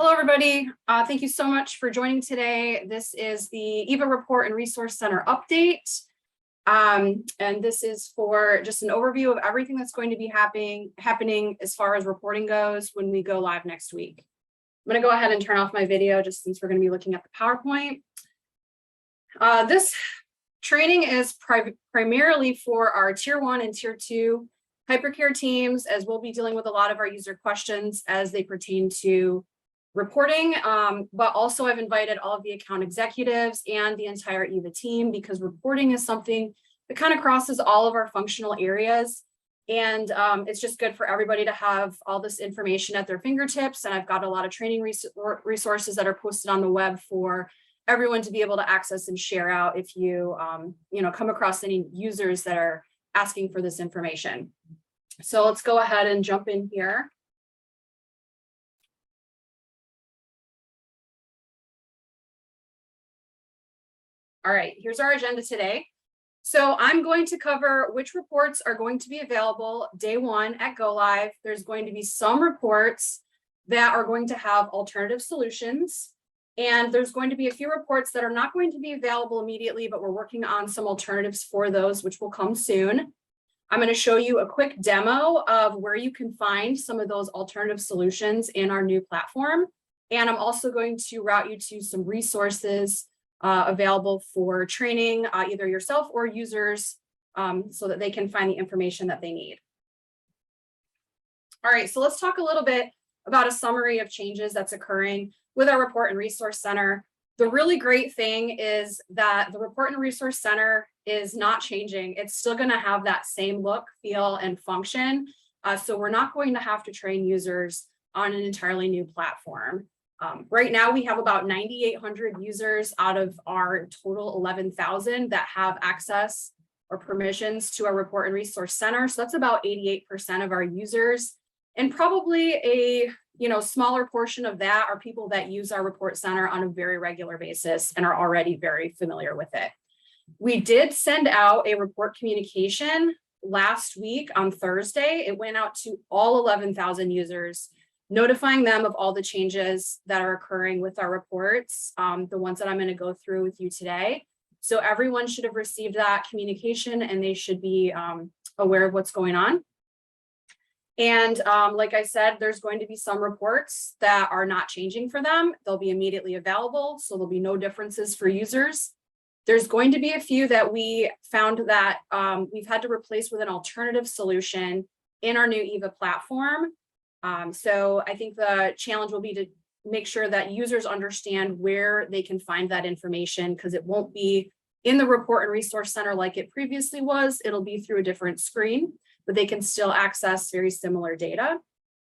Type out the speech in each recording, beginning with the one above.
Hello, everybody. Thank you so much for joining today. This is the Eva Report and Resource Center update. And this is for just an overview of everything that's going to be happening as far as reporting goes when we go live next week. I'm going to go ahead and turn off my video just since we're going to be looking at the PowerPoint. This training is primarily for our Tier 1 and Tier 2 Hypercare teams, as we'll be dealing with a lot of our user questions as they pertain to reporting, but also I've invited all of the account executives and the entire Eva team because reporting is something that kind of crosses all of our functional areas. And it's just good for everybody to have all this information at their fingertips. And I've got a lot of training resources that are posted on the web for everyone to be able to access and share out if you, come across any users that are asking for this information. So let's go ahead and jump in here. All right, here's our agenda today. So I'm going to cover which reports are going to be available day one at Go Live. There's going to be some reports that are going to have alternative solutions. And there's going to be a few reports that are not going to be available immediately, but we're working on some alternatives for those, which will come soon. I'm going to show you a quick demo of where you can find some of those alternative solutions in our new platform. And I'm also going to route you to some resources available for training either yourself or users so that they can find the information that they need. All right, so let's talk a little bit about a summary of changes that's occurring with our Report and Resource Center. The really great thing is that the Report and Resource Center is not changing. It's still going to have that same look, feel, and function. So we're not going to have to train users on an entirely new platform. Right now, we have about 9,800 users out of our total 11,000 that have access or permissions to our Report and Resource Center. So that's about 88% of our users. And probably a smaller portion of that are people that use our Report Center on a very regular basis and are already very familiar with it. We did send out a report communication last week on Thursday. It went out to all 11,000 users, notifying them of all the changes that are occurring with our reports, the ones that I'm going to go through with you today. So everyone should have received that communication and they should be aware of what's going on. And like I said, there's going to be some reports that are not changing for them. They'll be immediately available, so there'll be no differences for users. There's going to be a few that we found that we've had to replace with an alternative solution in our new Eva platform. So I think the challenge will be to make sure that users understand where they can find that information, because it won't be in the Report and Resource Center like it previously was. It'll be through a different screen, but they can still access very similar data.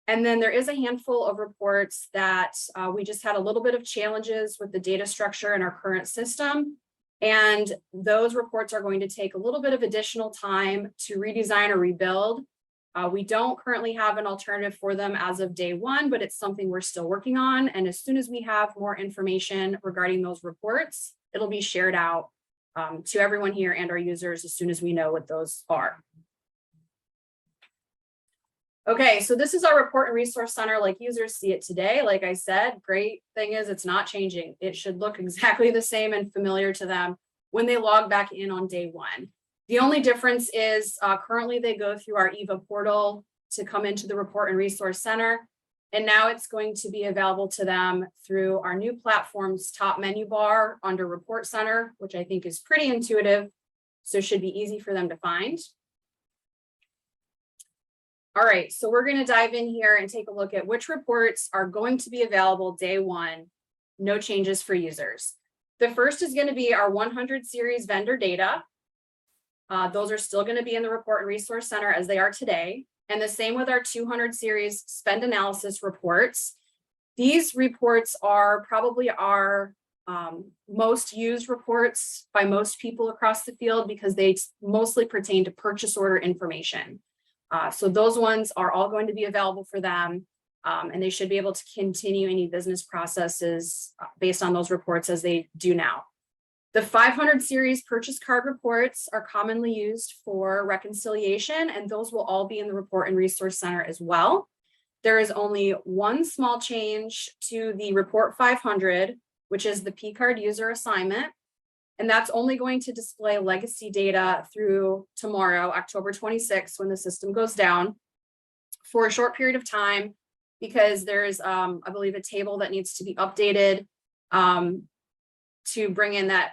And then there is a handful of reports that we just had a little bit of challenges with the data structure in our current system. And those reports are going to take a little bit of additional time to redesign or rebuild. We don't currently have an alternative for them as of day one, but it's something we're still working on. And as soon as we have more information regarding those reports, it'll be shared out to everyone here and our users as soon as we know what those are. Okay, so this is our Report and Resource Center like users see it today. Like I said, great thing is it's not changing. It should look exactly the same and familiar to them when they log back in on day one. The only difference is currently they go through our Eva Portal to come into the Report and Resource Center. And now it's going to be available to them through our new platform's top menu bar under Report Center, which I think is pretty intuitive. So it should be easy for them to find. All right, so we're going to dive in here and take a look at which reports are going to be available day one, no changes for users. The first is going to be our 100 series vendor data. Those are still going to be in the Report and Resource Center as they are today. And the same with our 200 series spend analysis reports. These reports are probably our most used reports by most people across the field because they mostly pertain to purchase order information. So those ones are all going to be available for them, and they should be able to continue any business processes based on those reports as they do now. The 500 series purchase card reports are commonly used for reconciliation, and those will all be in the Report and Resource Center as well. There is only one small change to the report 500, which is the P-card user assignment. And that's only going to display legacy data through tomorrow, October 26th, when the system goes down for a short period of time, because there's, I believe, a table that needs to be updated to bring in that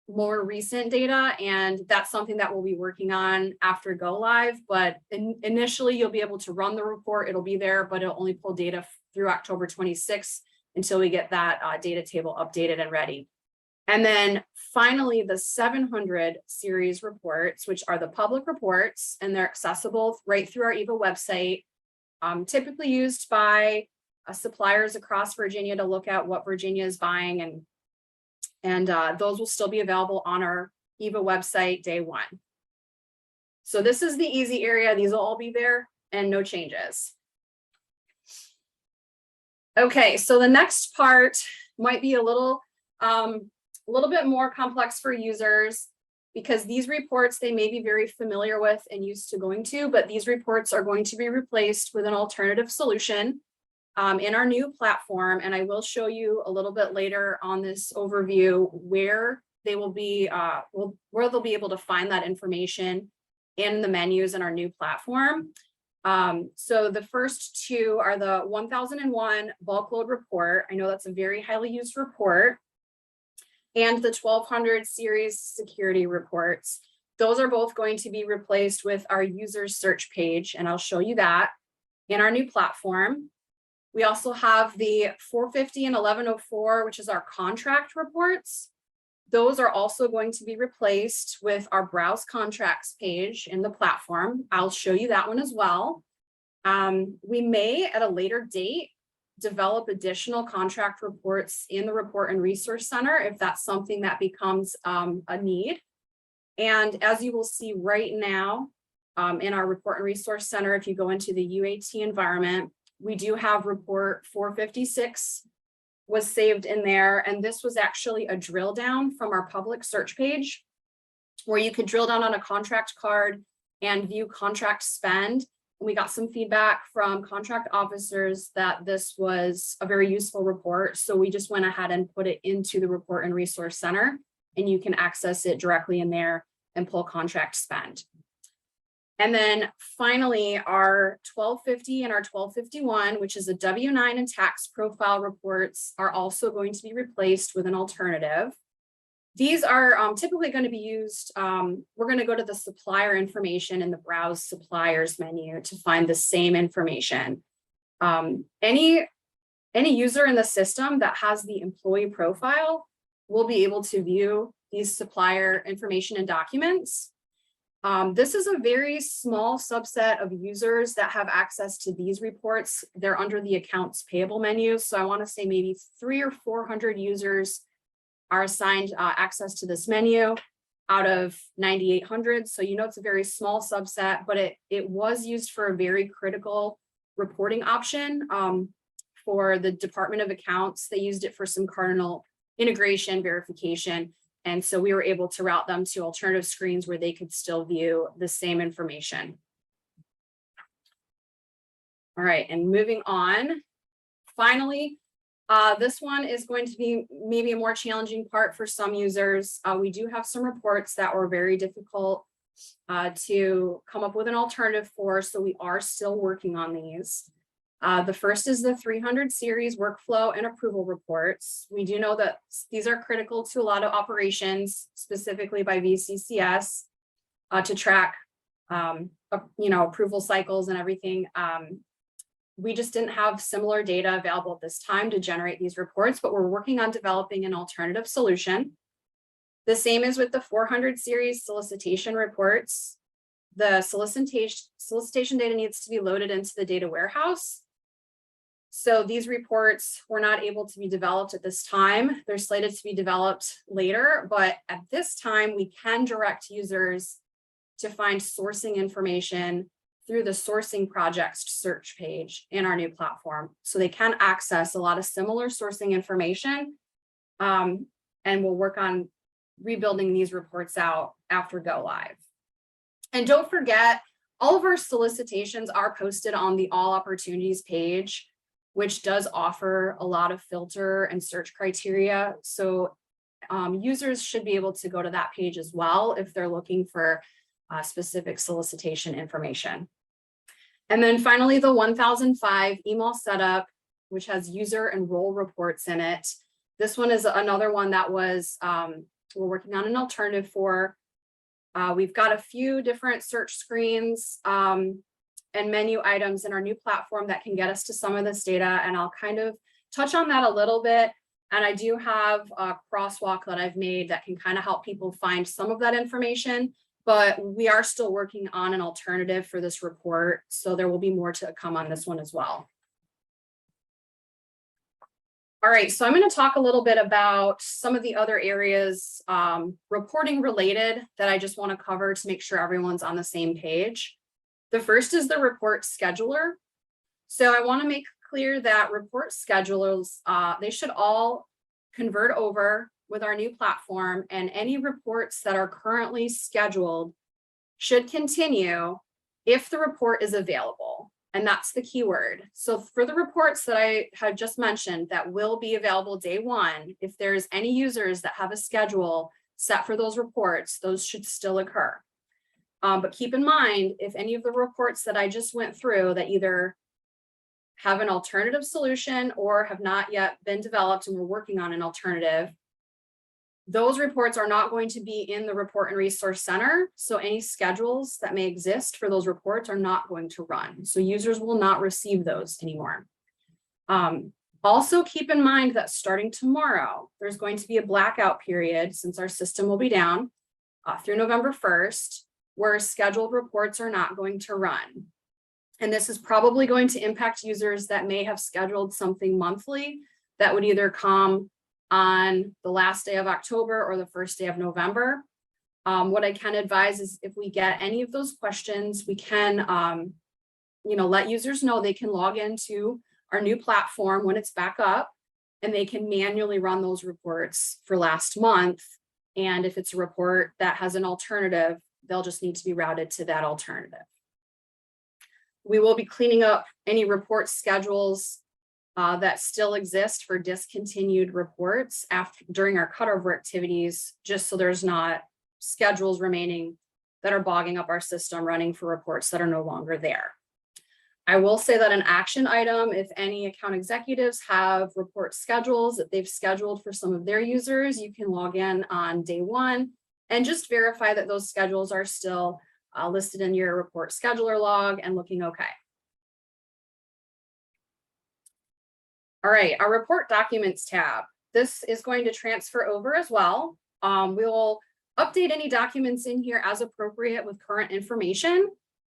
more recent data. And that's something that we'll be working on after go live. But initially, you'll be able to run the report. It'll be there, but it'll only pull data through October 26th until we get that data table updated and ready. And then finally, the 700 series reports, which are the public reports, and they're accessible right through our Eva website, typically used by suppliers across Virginia to look at what Virginia is buying, and those will still be available on our Eva website day one. So this is the easy area. These will all be there and no changes. Okay, so the next part might be a little bit more complex for users, because these reports they may be very familiar with and used to going to, but these reports are going to be replaced with an alternative solution in our new platform. And I will show you a little bit later on this overview where they will be, where they'll be able to find that information in the menus in our new platform. So the first two are the 1001 bulk load report. I know that's a very highly used report. And the 1200 series security reports. Those are both going to be replaced with our user search page, and I'll show you that in our new platform. We also have the 450 and 1104, which is our contract reports. Those are also going to be replaced with our browse contracts page in the platform. I'll show you that one as well. We may, at a later date, develop additional contract reports in the Report and Resource Center if that's something that becomes a need. And as you will see right now in our Report and Resource Center, if you go into the UAT environment, we do have report 456 was saved in there. And this was actually a drill down from our public search page where you could drill down on a contract card and view contract spend. We got some feedback from contract officers that this was a very useful report. So we just went ahead and put it into the Report and Resource Center, and you can access it directly in there and pull contract spend. And then finally, our 1250 and our 1251, which is a W-9 and tax profile reports, are also going to be replaced with an alternative. These are typically going to be used, we're going to go to the supplier information in the Browse Suppliers menu to find the same information. Any user in the system that has the employee profile will be able to view these supplier information and documents. This is a very small subset of users that have access to these reports. They're under the accounts payable menu. So I want to say maybe 300 or 400 users are assigned access to this menu out of 9,800. So you know it's a very small subset, but it was used for a very critical reporting option for the Department of Accounts. They used it for some cardinal integration verification. And so we were able to route them to alternative screens where they could still view the same information. All right, and moving on. Finally, this one is going to be maybe a more challenging part for some users. We do have some reports that were very difficult to come up with an alternative for, so we are still working on these. The first is the 300 series workflow and approval reports. We do know that these are critical to a lot of operations, specifically by VCCS, to track approval cycles and everything. We just didn't have similar data available at this time to generate these reports, but we're working on developing an alternative solution. The same is with the 400 series solicitation reports. The solicitation data needs to be loaded into the data warehouse. So these reports were not able to be developed at this time. They're slated to be developed later, but at this time we can direct users to find sourcing information through the sourcing projects search page in our new platform. So they can access a lot of similar sourcing information, and we'll work on rebuilding these reports out after go live. And don't forget, All of our solicitations are posted on the All Opportunities page, which does offer a lot of filter and search criteria. So users should be able to go to that page as well if they're looking for specific solicitation information. And then finally, the 1005 email setup, which has user and role reports in it. This one is another one that was, we're working on an alternative for. We've got a few different search screens and menu items in our new platform that can get us to some of this data. And I'll kind of touch on that a little bit. And I do have a crosswalk that I've made that can kind of help people find some of that information, but we are still working on an alternative for this report. So there will be more to come on this one as well. All right, so I'm going to talk a little bit about some of the other areas reporting related that I just want to cover to make sure everyone's on the same page. The first is the report scheduler. So I want to make clear that report schedulers, they should all convert over with our new platform, and any reports that are currently scheduled should continue if the report is available. And that's the key word. So for the reports that I had just mentioned that will be available day one, if there's any users that have a schedule set for those reports, those should still occur. But keep in mind, if any of the reports that I just went through that either have an alternative solution or have not yet been developed and we're working on an alternative, those reports are not going to be in the Report and Resource Center. So any schedules that may exist for those reports are not going to run. So users will not receive those anymore. Also keep in mind that starting tomorrow, there's going to be a blackout period since our system will be down through November 1st, where scheduled reports are not going to run. And this is probably going to impact users that may have scheduled something monthly that would either come on the last day of October or the first day of November. What I can advise is if we get any of those questions, we can let users know they can log into our new platform when it's back up, and they can manually run those reports for last month. And if it's a report that has an alternative, they'll just need to be routed to that alternative. We will be cleaning up any report schedules that still exist for discontinued reports during our cutover activities, just so there's not schedules remaining that are bogging up our system running for reports that are no longer there. I will say that an action item, if any account executives have report schedules that they've scheduled for some of their users, you can log in on day one and just verify that those schedules are still listed in your report scheduler log and looking okay. All right, our report documents tab. This is going to transfer over as well. We will update any documents in here as appropriate with current information.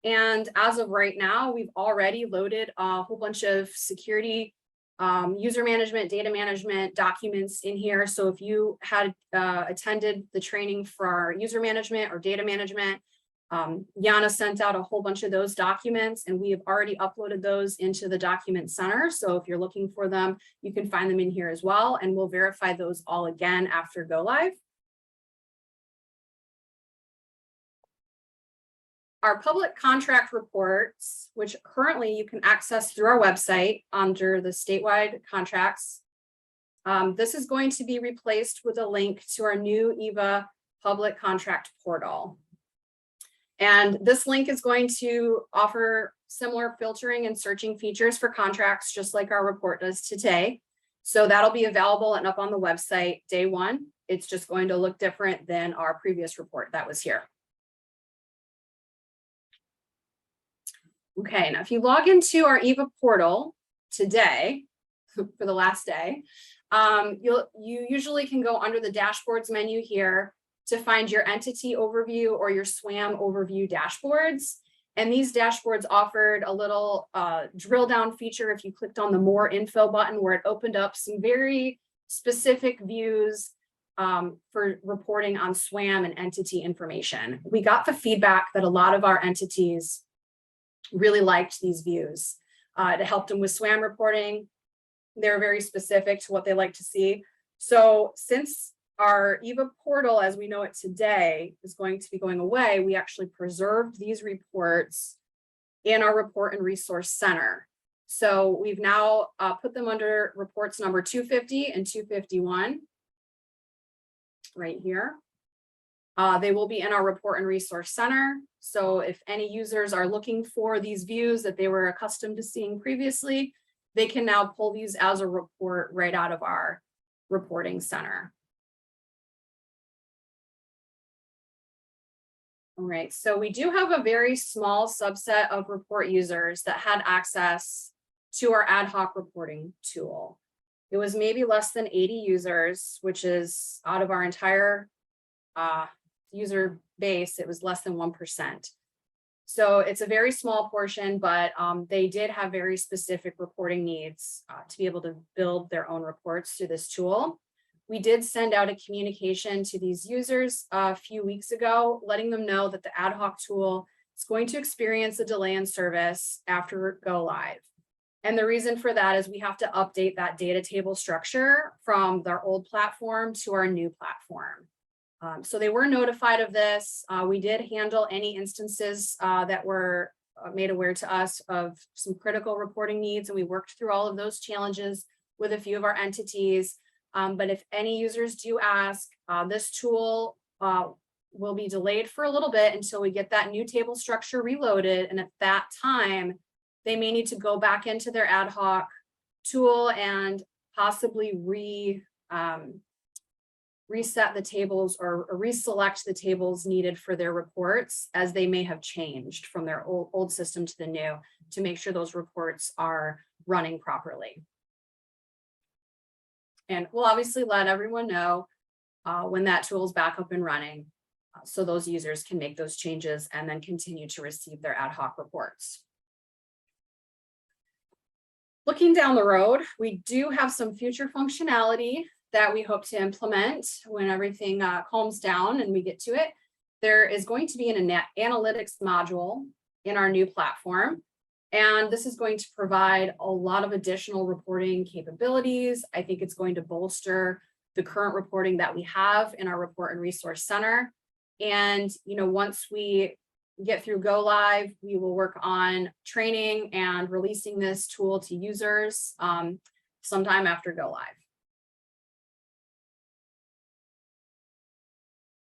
And as of right now, we've already loaded a whole bunch of security, user management, data management documents in here. So if you had attended the training for our user management or data management, Yana sent out a whole bunch of those documents, and we have already uploaded those into the document center. So if you're looking for them, you can find them in here as well, and we'll verify those all again after go live. Our public contract reports, which currently you can access through our website under the statewide contracts. This is going to be replaced with a link to our new Eva public contract portal. And this link is going to offer similar filtering and searching features for contracts, just like our report does today. So that'll be available and up on the website day one. It's just going to look different than our previous report that was here. Okay, now if you log into our Eva portal today, for the last day, you usually can go under the dashboards menu here to find your entity overview or your SWAM overview dashboards. And these dashboards offered a little drill down feature if you clicked on the more info button, where it opened up some very specific views for reporting on SWAM and entity information. We got the feedback that a lot of our entities really liked these views. It helped them with SWAM reporting. They're very specific to what they like to see. So since our Eva Portal, as we know it today, is going to be going away, we actually preserved these reports in our report and resource center. So we've now put them under reports number 250 and 251 right here. They will be in our report and resource center. So if any users are looking for these views that they were accustomed to seeing previously, they can now pull these as a report right out of our reporting center. All right, so we do have a very small subset of report users that had access to our ad hoc reporting tool. It was maybe less than 80 users, which is out of our entire user base, it was less than 1%. So it's a very small portion, but they did have very specific reporting needs to be able to build their own reports through this tool. We did send out a communication to these users a few weeks ago, letting them know that the ad hoc tool is going to experience a delay in service after go live. And the reason for that is we have to update that data table structure from their old platform to our new platform. So they were notified of this. We did handle any instances that were made aware to us of some critical reporting needs, and we worked through all of those challenges with a few of our entities. But if any users do ask, this tool will be delayed for a little bit until we get that new table structure reloaded. And at that time, they may need to go back into their ad hoc tool and possibly reset the tables or reselect the tables needed for their reports, as they may have changed from their old system to the new, to make sure those reports are running properly. And we'll obviously let everyone know when that tool is back up and running, so those users can make those changes and then continue to receive their ad hoc reports. Looking down the road, we do have some future functionality that we hope to implement when everything calms down and we get to it. There is going to be an analytics module in our new platform, and this is going to provide a lot of additional reporting capabilities. I think it's going to bolster the current reporting that we have in our report and resource center. And once we get through go live, we will work on training and releasing this tool to users sometime after go live.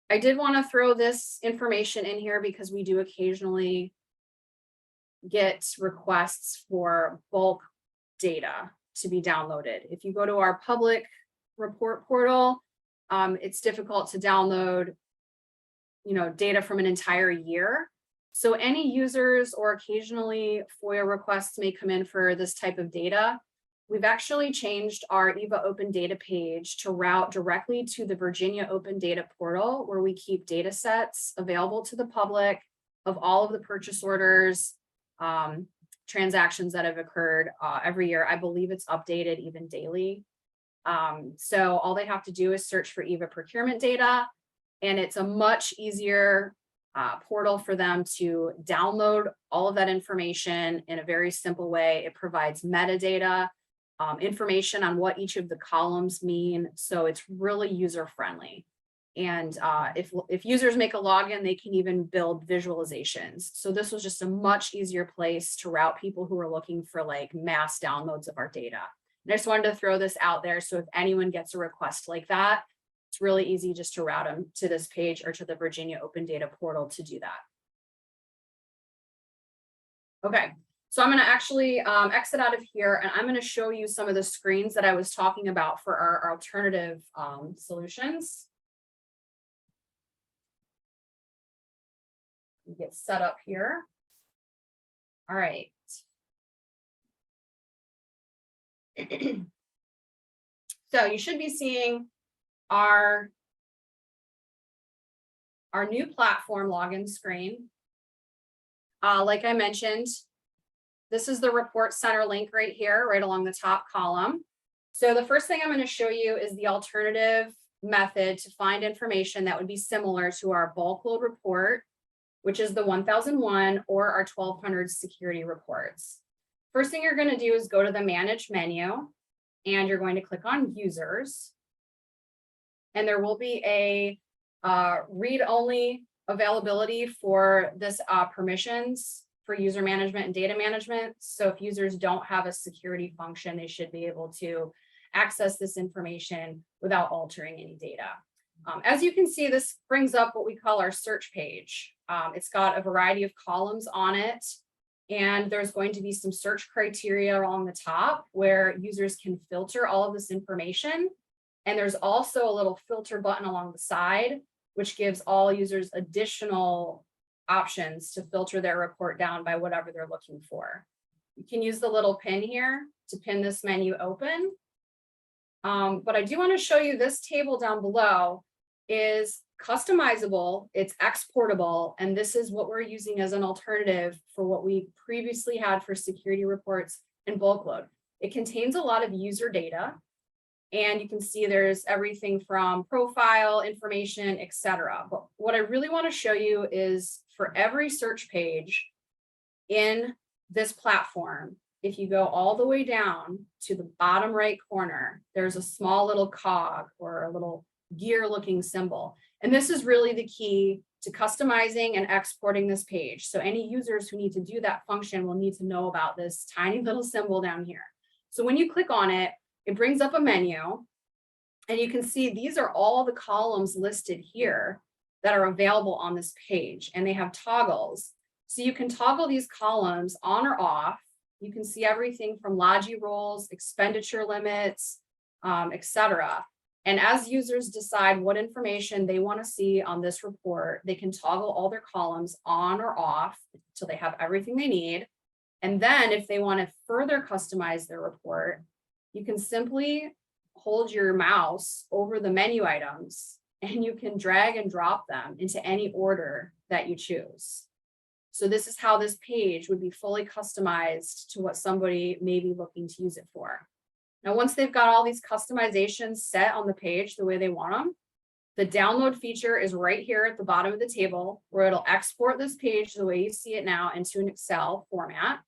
I did want to throw this information in here because we do occasionally get requests for bulk data to be downloaded. If you go to our public report portal, it's difficult to download data from an entire year. So any users or occasionally FOIA requests may come in for this type of data. We've actually changed our Eva Open Data page to route directly to the Virginia Open Data portal, where we keep data sets available to the public of all of the purchase orders, transactions that have occurred every year. I believe it's updated even daily. So all they have to do is search for Eva procurement data, and it's a much easier portal for them to download all of that information in a very simple way. It provides metadata, information on what each of the columns mean. So it's really user friendly. And if users make a login, they can even build visualizations. So this was just a much easier place to route people who are looking for like mass downloads of our data. And I just wanted to throw this out there. So if anyone gets a request like that, it's really easy just to route them to this page or to the Virginia Open Data portal to do that. Okay. So I'm going to actually exit out of here, and I'm going to show you some of the screens that I was talking about for our alternative solutions. Get set up here. All right. So you should be seeing our new platform login screen. Like I mentioned, this is the report center link right here, right along the top column. So the first thing I'm going to show you is the alternative method to find information that would be similar to our bulk load report, which is the 1001 or our 1200 security reports. First thing you're going to do is go to the Manage menu, and you're going to click on Users. and there will be a read-only availability for this permissions for user management and data management. So if users don't have a security function, they should be able to access this information without altering any data. As you can see, this brings up what we call our search page. It's got a variety of columns on it, and there's going to be some search criteria along the top where users can filter all of this information. And there's also a little filter button along the side, which gives all users additional options to filter their report down by whatever they're looking for. You can use the little pin here to pin this menu open. But I do want to show you this table down below is customizable, it's exportable, and this is what we're using as an alternative for what we previously had for security reports and bulk load. It contains a lot of user data, and you can see there's everything from profile information, etc. But what I really want to show you is for every search page in this platform, if you go all the way down to the bottom right corner, there's a small little cog or a little gear looking symbol. And this is really the key to customizing and exporting this page. So any users who need to do that function will need to know about this tiny little symbol down here. So when you click on it, it brings up a menu, and you can see these are all the columns listed here that are available on this page, and they have toggles. So you can toggle these columns on or off. You can see everything from Logi roles, expenditure limits, etc. And as users decide what information they want to see on this report, they can toggle all their columns on or off until they have everything they need. And then if they want to further customize their report, you can simply hold your mouse over the menu items and you can drag and drop them into any order that you choose. So this is how this page would be fully customized to what somebody may be looking to use it for. Now, once they've got all these customizations set on the page the way they want them, the download feature is right here at the bottom of the table where it'll export this page the way you see it now into an Excel format.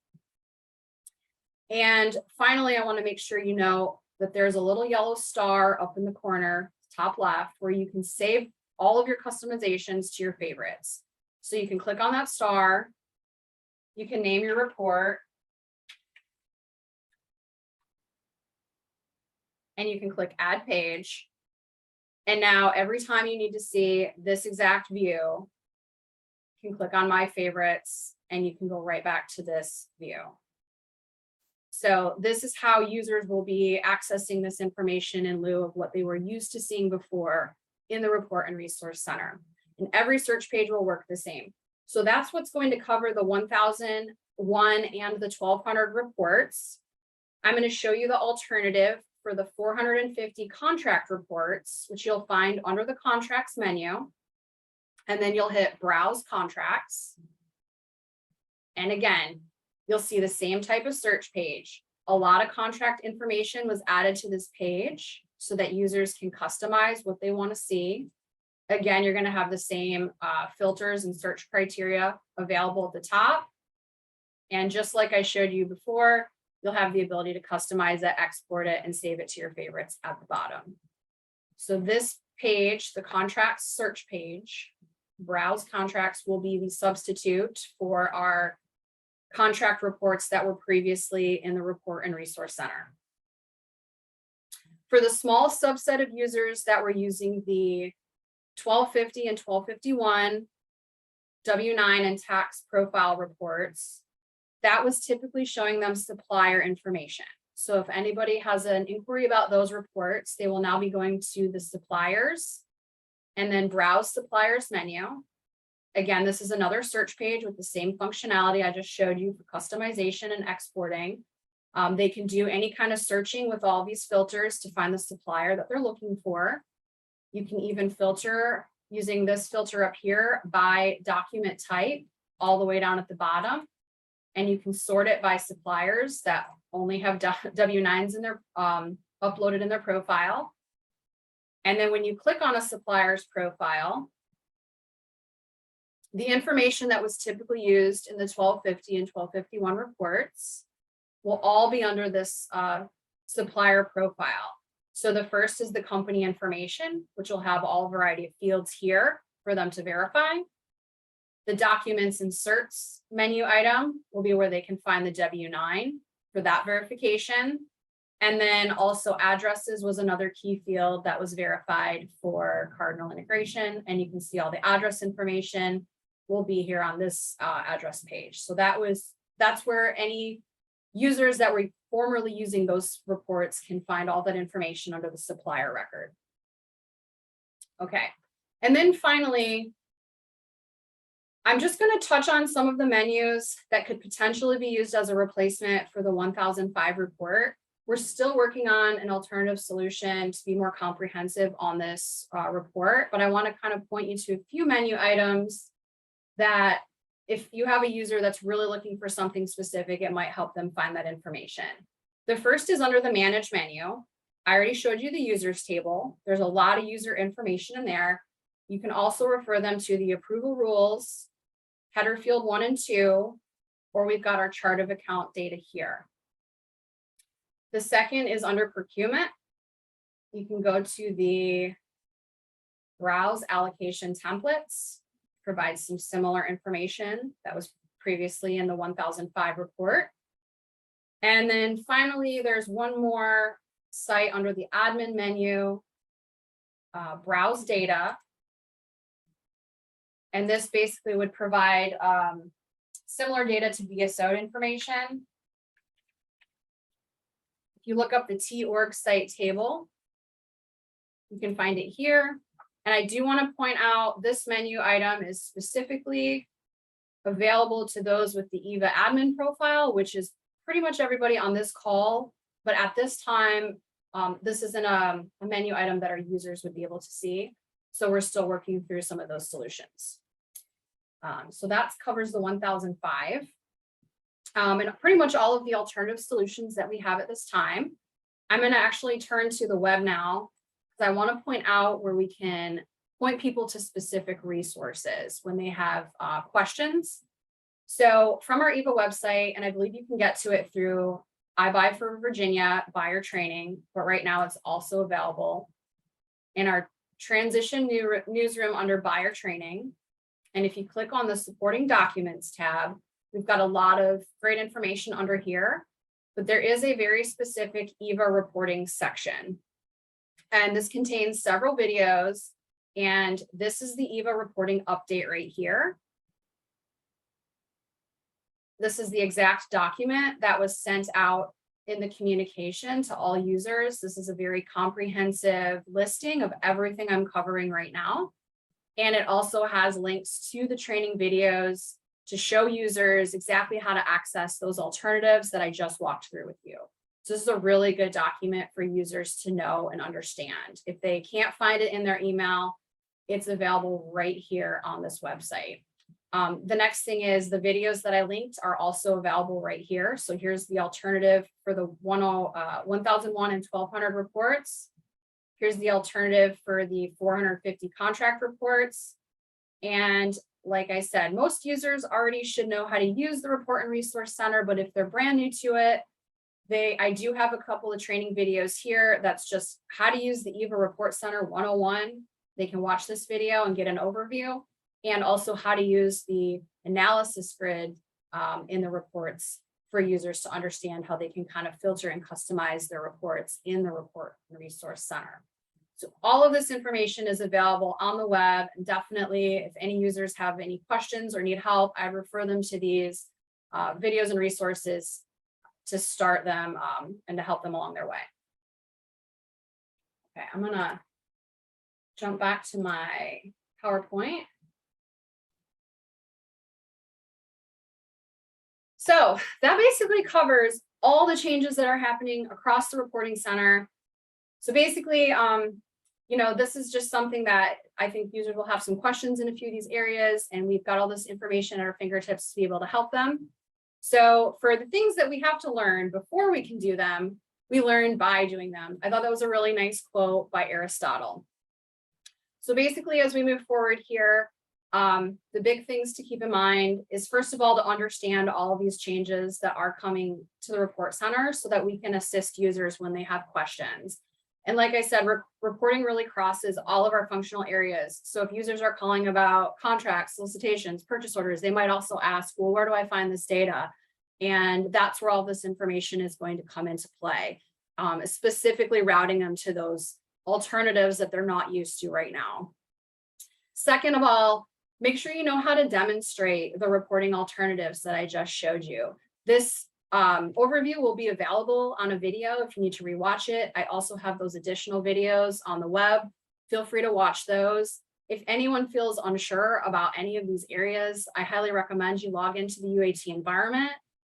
And finally, I want to make sure you know that there's a little yellow star up in the corner, top left, where you can save all of your customizations to your favorites. So you can click on that star, you can name your report, and you can click add page. And now every time you need to see this exact view, you can click on my favorites and you can go right back to this view. So this is how users will be accessing this information in lieu of what they were used to seeing before in the Report and Resource Center. And every search page will work the same. So that's what's going to cover the 1001 and the 1200 reports. I'm going to show you the alternative for the 450 contract reports, which you'll find under the contracts menu. And then you'll hit browse contracts. And again, you'll see the same type of search page. A lot of contract information was added to this page so that users can customize what they want to see. Again, you're going to have the same filters and search criteria available at the top. And just like I showed you before, you'll have the ability to customize it, export it, and save it to your favorites at the bottom. So this page, the contracts search page, browse contracts, will be the substitute for our contract reports that were previously in the Report and Resource Center. For the small subset of users that were using the 1250 and 1251 W-9 and tax profile reports, that was typically showing them supplier information. So if anybody has an inquiry about those reports, they will now be going to the suppliers and then browse suppliers menu. Again, this is another search page with the same functionality I just showed you for customization and exporting. They can do any kind of searching with all these filters to find the supplier that they're looking for. You can even filter using this filter up here by document type all the way down at the bottom. And you can sort it by suppliers that only have W-9s in their uploaded in their profile. And then when you click on a supplier's profile, the information that was typically used in the 1250 and 1251 reports will all be under this supplier profile. So the first is the company information, which will have all variety of fields here for them to verify. The documents inserts menu item will be where they can find the W-9 for that verification. And then also addresses was another key field that was verified for Cardinal integration. And you can see all the address information will be here on this address page. So that's where any users that were formerly using those reports can find all that information under the supplier record. Okay, and then finally, I'm just going to touch on some of the menus that could potentially be used as a replacement for the 1005 report. We're still working on an alternative solution to be more comprehensive on this report, but I want to kind of point you to a few menu items that if you have a user that's really looking for something specific, it might help them find that information. The first is under the Manage menu. I already showed you the users table. There's a lot of user information in there. You can also refer them to the approval rules, header field 1 and 2, or we've got our chart of account data here. The second is under procurement. You can go to the browse allocation templates, provide some similar information that was previously in the 1005 report. And then finally, there's one more site under the admin menu, browse data. And this basically would provide similar data to VSO information. If you look up the T-org site table, you can find it here. And I do want to point out this menu item is specifically available to those with the Eva admin profile, which is pretty much everybody on this call. But at this time, this isn't a menu item that our users would be able to see. So we're still working through some of those solutions. So that covers the 1005. And pretty much all of the alternative solutions that we have at this time. I'm going to actually turn to the web now, because I want to point out where we can point people to specific resources when they have questions. So from our Eva website, and I believe you can get to it through iBuy for Virginia buyer training, but right now it's also available in our transition newsroom under buyer training. And if you click on the supporting documents tab, we've got a lot of great information under here, but there is a very specific Eva reporting section. And this contains several videos, and this is the Eva reporting update right here. This is the exact document that was sent out in the communication to all users. This is a very comprehensive listing of everything I'm covering right now. And it also has links to the training videos to show users exactly how to access those alternatives that I just walked through with you. So this is a really good document for users to know and understand. If they can't find it in their email, it's available right here on this website. The next thing is the videos that I linked are also available right here. So here's the alternative for the 1001 and 1200 reports. Here's the alternative for the 450 contract reports. And like I said, most users already should know how to use the Report and Resource Center, but if they're brand new to it, I do have a couple of training videos here. That's just how to use the Eva Report Center 101. They can watch this video and get an overview, and also how to use the analysis grid in the reports for users to understand how they can kind of filter and customize their reports in the Report and Resource Center. So all of this information is available on the web, and definitely if any users have any questions or need help, I refer them to these videos and resources to start them and to help them along their way. Okay, I'm gonna jump back to my PowerPoint. So that basically covers all the changes that are happening across the reporting center. So basically, this is just something that I think users will have some questions in a few of these areas, and we've got all this information at our fingertips to be able to help them. So for the things that we have to learn before we can do them, we learn by doing them. I thought that was a really nice quote by Aristotle. So basically, as we move forward here, the big things to keep in mind is, first of all, to understand all of these changes that are coming to the report center so that we can assist users when they have questions. And like I said, reporting really crosses all of our functional areas. So if users are calling about contracts, solicitations, purchase orders, they might also ask, well, where do I find this data? And that's where all this information is going to come into play, specifically routing them to those alternatives that they're not used to right now. Second of all, make sure you know how to demonstrate the reporting alternatives that I just showed you. This overview will be available on a video if you need to rewatch it. I also have those additional videos on the web. Feel free to watch those. If anyone feels unsure about any of these areas, I highly recommend you log into the UAT environment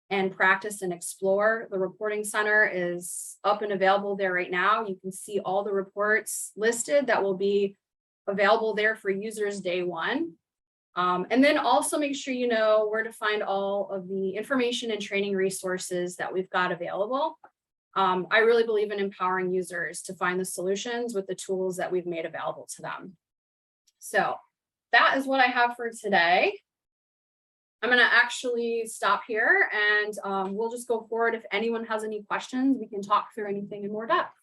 and practice and explore. The reporting center is up and available there right now. You can see all the reports listed that will be available there for users day one. And then also make sure you know where to find all of the information and training resources that we've got available. I really believe in empowering users to find the solutions with the tools that we've made available to them. So that is what I have for today. I'm going to actually stop here and we'll just go forward. If anyone has any questions, we can talk through anything in more depth.